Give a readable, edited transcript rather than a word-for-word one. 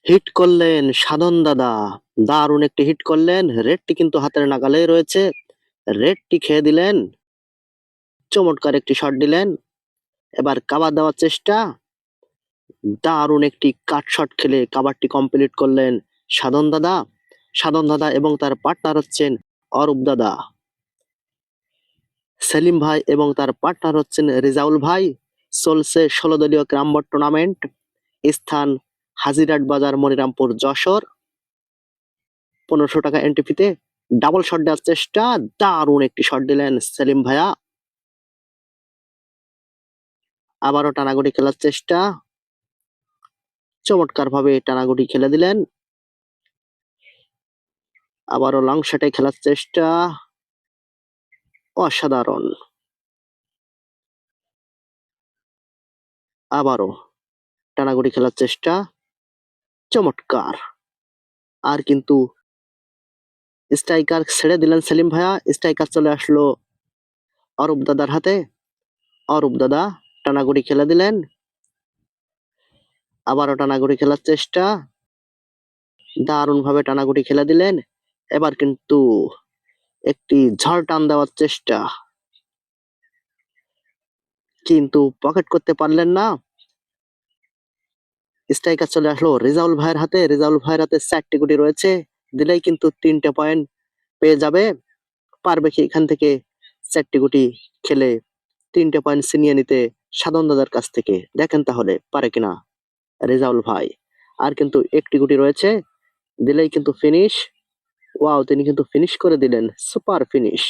Hit করলেন সাধন দাদা, দারুণ একটি হিট করলেন। রেডটি কিন্তু হাতের নাগালেই রয়েছে। রেডটি খেয়ে দিলেন, চমৎকার একটি শট দিলেন। এবার কাভার দেওয়ার চেষ্টা, দারুণ একটি কাট শট খেলে কাভারটি কমপ্লিট করলেন সাধন দাদা। সাধন দাদা এবং তার পার্টনার হচ্ছেন অরূপ দাদা। সেলিম ভাই এবং তার পার্টনার হচ্ছেন রেজাউল ভাই। চলছে ১৬ দলীয় ক্রামবোর্ড টুর্নামেন্ট। স্থান হাজিরাট বাজার, মনিরামপুর, যশোর। ১৫০০ টাকা এন্ট্রি ফিতে ডাবল শট দেওয়ার চেষ্টা, দারুণ একটি শট দিলেন সেলিম ভাইয়া। আবারও টানাগুটি খেলার চেষ্টা, চমৎকার ভাবে টানাগুটি খেলে দিলেন। আবারও লং শটে খেলার চেষ্টা, অসাধারণ। আবারও টানাগুটি খেলার চেষ্টা, চমৎকার। আর কিন্তু স্ট্রাইকার ছেড়ে দিলেন সেলিম ভাইয়া। স্ট্রাইকার চলে আসলো অরূপ দাদার হাতে। অরূপ দাদা টানাগুটি খেলে দিলেন। আবারও টানাগুটি খেলার চেষ্টা, দারুণ ভাবে টানাগুটি খেলে দিলেন। এবার কিন্তু একটি ঝড় টান দেওয়ার চেষ্টা, কিন্তু পকেট করতে পারলেন না। স্ট্রাইকার চলে আসলো রেজাউল ভাইয়ের হাতে। রেজাউল ভাইয়ের হাতে 4টি গুটি রয়েছে, দিলেই কিন্তু 3টে পয়েন্ট পেয়ে যাবে। পারবে কি এখান থেকে 4টি গুটি খেলে 3টে পয়েন্ট ছিনিয়ে নিতে সাধন দাদার কাছ থেকে? দেখেন তাহলে পারে কিনা রেজাউল ভাই। আর কিন্তু একটি গুটি রয়েছে, দিলেই কিন্তু ফিনিশ। ওয়াও, তিনি কিন্তু ফিনিশ করে দিলেন, সুপার ফিনিশ।